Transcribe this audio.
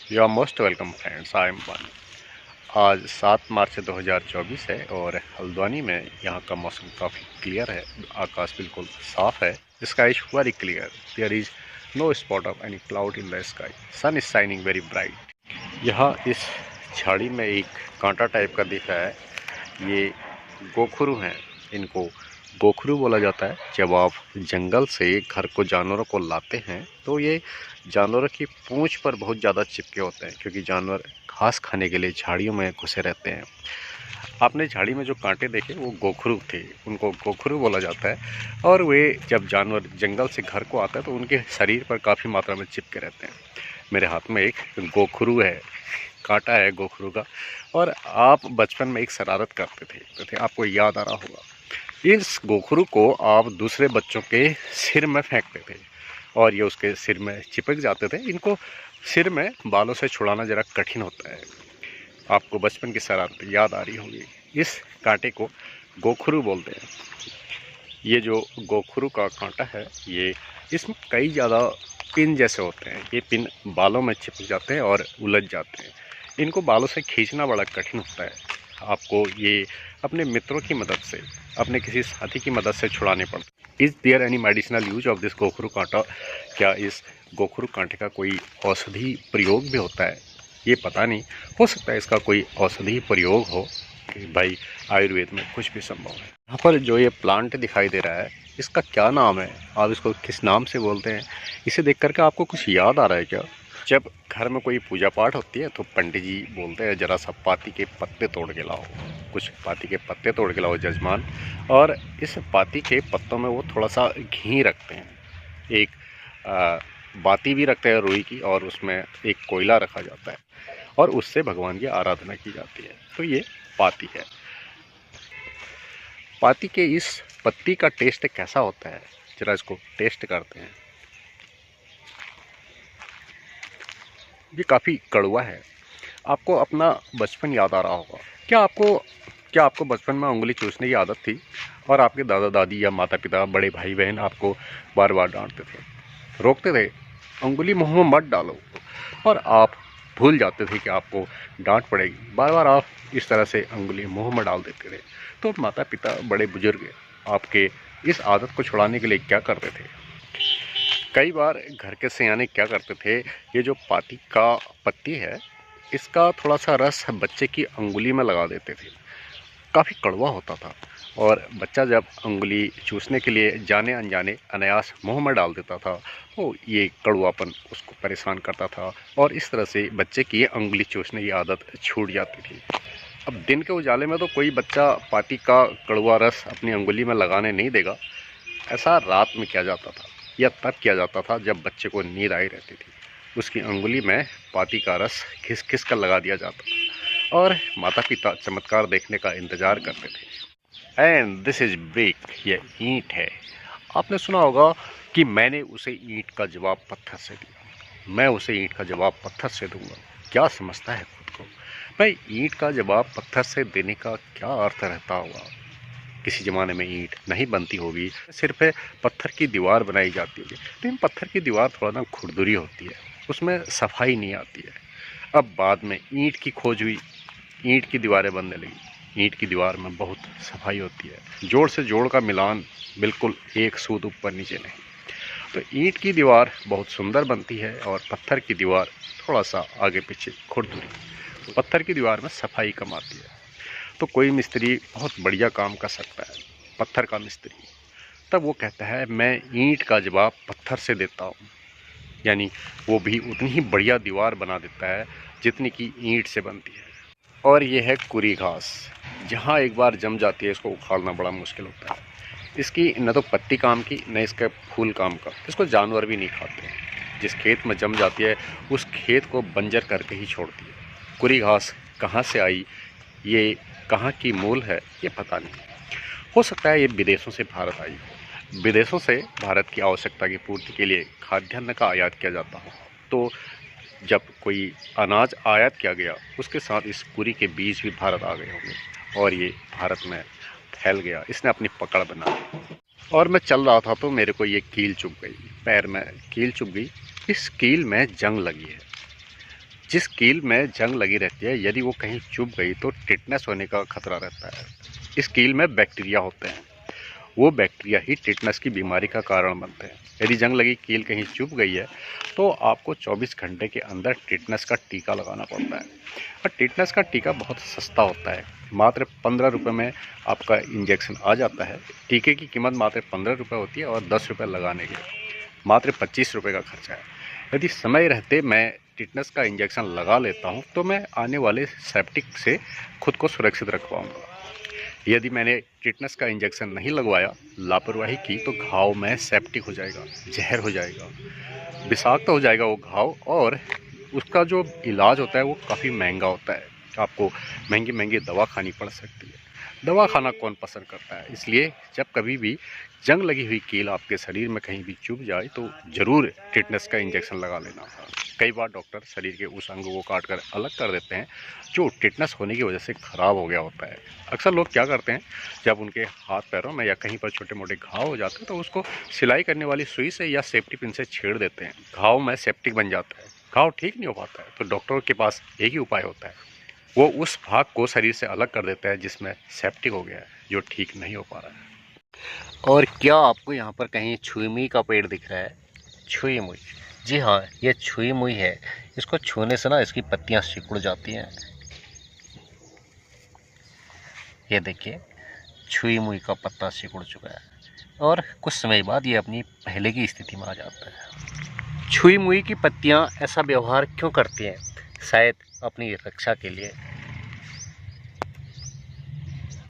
You are most welcome friends, I am one. आज 7 मार्च 2024 है और हल्द्वानी में यहाँ का मौसम काफ़ी क्लियर है। आकाश बिल्कुल साफ है। Sky is very clear. There is no spot of any cloud in the sky. Sun is shining very bright. यहाँ इस झाड़ी में एक कांटा टाइप का दिख रहा है। ये गोखरू हैं। इनको गोखरू बोला जाता है। जब आप जंगल से घर को जानवरों को लाते हैं तो ये जानवरों की पूंछ पर बहुत ज़्यादा चिपके होते हैं, क्योंकि जानवर घास खाने के लिए झाड़ियों में घुसे रहते हैं। आपने झाड़ी में जो कांटे देखे वो गोखरू थे, उनको गोखरू बोला जाता है। और वे जब जानवर जंगल से घर को आता है तो उनके शरीर पर काफ़ी मात्रा में चिपके रहते हैं। मेरे हाथ में एक गोखरू है, कांटा है गोखरू का। और आप बचपन में एक शरारत करते थे, आपको याद आ रहा होगा। इस गोखरू को आप दूसरे बच्चों के सिर में फेंकते थे और ये उसके सिर में चिपक जाते थे। इनको सिर में बालों से छुड़ाना ज़रा कठिन होता है। आपको बचपन की शरारत याद आ रही होगी। इस कांटे को गोखरू बोलते हैं। ये जो गोखरू का कांटा है, ये इसमें कई ज़्यादा पिन जैसे होते हैं। ये पिन बालों में चिपक जाते हैं और उलझ जाते हैं। इनको बालों से खींचना बड़ा कठिन होता है। आपको ये अपने मित्रों की मदद से, अपने किसी साथी की मदद से छुड़ाने पड़ते। Is there any medicinal use of this गोखरू कांटा? क्या इस गोखरू कांटे का कोई औषधि प्रयोग भी होता है? ये पता नहीं। हो सकता है इसका कोई औषधि प्रयोग हो कि भाई आयुर्वेद में कुछ भी संभव है। यहाँ पर जो ये प्लांट दिखाई दे रहा है, इसका क्या नाम है? आप इसको किस नाम से बोलते हैं? इसे देख करके आपको कुछ याद आ रहा है क्या? जब घर में कोई पूजा पाठ होती है तो पंडित जी बोलते हैं ज़रा सा पाती के पत्ते तोड़ के लाओ, कुछ पाती के पत्ते तोड़ के लाओ जजमान। और इस पाती के पत्तों में वो थोड़ा सा घी रखते हैं, एक बाती भी रखते हैं रुई की, और उसमें एक कोयला रखा जाता है और उससे भगवान की आराधना की जाती है। तो ये पाती है। पाती के इस पत्ती का टेस्ट कैसा होता है, जरा इसको टेस्ट करते हैं। ये काफ़ी कड़वा है। आपको अपना बचपन याद आ रहा होगा। क्या आपको बचपन में उंगली चूसने की आदत थी और आपके दादा दादी या माता पिता, बड़े भाई बहन आपको बार बार डांटते थे, रोकते थे, उंगली मुंह में मत डालो, और आप भूल जाते थे कि आपको डांट पड़ेगी। बार बार आप इस तरह से उंगली मुंह में डाल देते थे। तो माता पिता, बड़े बुजुर्ग आपके इस आदत को छुड़ाने के लिए क्या करते थे? कई बार घर के सयाने क्या करते थे, ये जो पाती का पत्ती है, इसका थोड़ा सा रस बच्चे की अंगुली में लगा देते थे। काफ़ी कड़वा होता था और बच्चा जब अंगुली चूसने के लिए जाने अनजाने अनायास मुंह में डाल देता था तो ये कड़वापन उसको परेशान करता था और इस तरह से बच्चे की अंगुली चूसने की आदत छूट जाती थी। अब दिन के उजाले में तो कोई बच्चा पाती का कड़वा रस अपनी अंगुली में लगाने नहीं देगा। ऐसा रात में किया जाता था या तब किया जाता था जब बच्चे को नींद आई रहती थी। उसकी अंगुली में पाती का रस घिस घिस कर लगा दिया जाता था और माता पिता चमत्कार देखने का इंतज़ार करते थे। एंड दिस इज ब्रिक, ये ईंट है। आपने सुना होगा कि मैंने उसे ईंट का जवाब पत्थर से दिया, मैं उसे ईंट का जवाब पत्थर से दूंगा। क्या समझता है खुद को? भाई, ईंट का जवाब पत्थर से देने का क्या अर्थ रहता होगा? किसी ज़माने में ईंट नहीं बनती होगी, सिर्फ पत्थर की दीवार बनाई जाती होगी। लेकिन पत्थर की दीवार थोड़ा ना खुरदुरी होती है, उसमें सफाई नहीं आती है। अब बाद में ईंट की खोज हुई, ईंट की दीवारें बनने लगी। ईंट की दीवार में बहुत सफाई होती है, जोड़ से जोड़ का मिलान, बिल्कुल एक सूत ऊपर नीचे नहीं। तो ईंट की दीवार बहुत सुंदर बनती है और पत्थर की दीवार थोड़ा सा आगे पीछे खुरदुरी। पत्थर की दीवार में सफाई कम आती है। तो कोई मिस्त्री बहुत बढ़िया काम कर सकता है, पत्थर का मिस्त्री, तब वो कहता है मैं ईंट का जवाब पत्थर से देता हूँ। यानी वो भी उतनी ही बढ़िया दीवार बना देता है जितनी कि ईंट से बनती है। और ये है कुरी घास। जहाँ एक बार जम जाती है इसको उखाड़ना बड़ा मुश्किल होता है। इसकी न तो पत्ती काम की, न इसका फूल काम का। इसको जानवर भी नहीं खाते हैं। जिस खेत में जम जाती है उस खेत को बंजर करके ही छोड़ती है। कुरी घास कहाँ से आई, ये कहाँ की मूल है, ये पता नहीं। हो सकता है ये विदेशों से भारत आई हो। विदेशों से भारत की आवश्यकता की पूर्ति के लिए खाद्यान्न का आयात किया जाता हो, तो जब कोई अनाज आयात किया गया उसके साथ इस कुरी के बीज भी भारत आ गए होंगे और ये भारत में फैल गया। इसने अपनी पकड़ बना ली। और मैं चल रहा था तो मेरे को ये कील चुभ गई, पैर में कील चुभ गई। इस कील में जंग लगी है। जिस कील में जंग लगी रहती है, यदि वो कहीं चुभ गई तो टिटनेस होने का खतरा रहता है। इस कील में बैक्टीरिया होते हैं, वो बैक्टीरिया ही टिटनेस की बीमारी का कारण बनते हैं। यदि जंग लगी कील कहीं चुभ गई है तो आपको 24 घंटे के अंदर टिटनेस का टीका लगाना पड़ता है। और टिटनेस का टीका बहुत सस्ता होता है, मात्र 15 रुपये में आपका इंजेक्शन आ जाता है। टीके की कीमत मात्र 15 रुपये होती है और 10 रुपये लगाने के मात्र 25 रुपये का खर्चा है। यदि समय रहते मैं टिटनेस का इंजेक्शन लगा लेता हूँ तो मैं आने वाले सेप्टिक से खुद को सुरक्षित रख पाऊँगा। यदि मैंने टिटनेस का इंजेक्शन नहीं लगवाया, लापरवाही की, तो घाव में सेप्टिक हो जाएगा, जहर हो जाएगा, विषाक्त हो जाएगा वो घाव, और उसका जो इलाज होता है वो काफ़ी महंगा होता है। आपको महंगी महंगी दवा खानी पड़ सकती है। दवा खाना कौन पसंद करता है? इसलिए जब कभी भी जंग लगी हुई कील आपके शरीर में कहीं भी चुभ जाए तो ज़रूर टिटनेस का इंजेक्शन लगा लेना। कई बार डॉक्टर शरीर के उस अंग को काट कर अलग कर देते हैं जो टिटनेस होने की वजह से ख़राब हो गया होता है। अक्सर लोग क्या करते हैं, जब उनके हाथ पैरों में या कहीं पर छोटे मोटे घाव हो जाते हैं तो उसको सिलाई करने वाली सुई से या सेफ्टी पिन से छेड़ देते हैं। घाव में सेप्टिक बन जाता है, घाव ठीक नहीं हो पाता है। तो डॉक्टर के पास एक ही उपाय होता है, वो उस भाग को शरीर से अलग कर देता है जिसमें सेप्टिक हो गया है, जो ठीक नहीं हो पा रहा है। और क्या आपको यहाँ पर कहीं छुई मुई का पेड़ दिख रहा है? छुई मुई, जी हाँ, ये छुई मुई है। इसको छूने से ना इसकी पत्तियाँ सिकुड़ जाती हैं। ये देखिए, छुई मुई का पत्ता सिकुड़ चुका है और कुछ समय बाद ये अपनी पहले की स्थिति में आ जाता है। छुई मुई की पत्तियाँ ऐसा व्यवहार क्यों करती हैं? शायद अपनी रक्षा के लिए।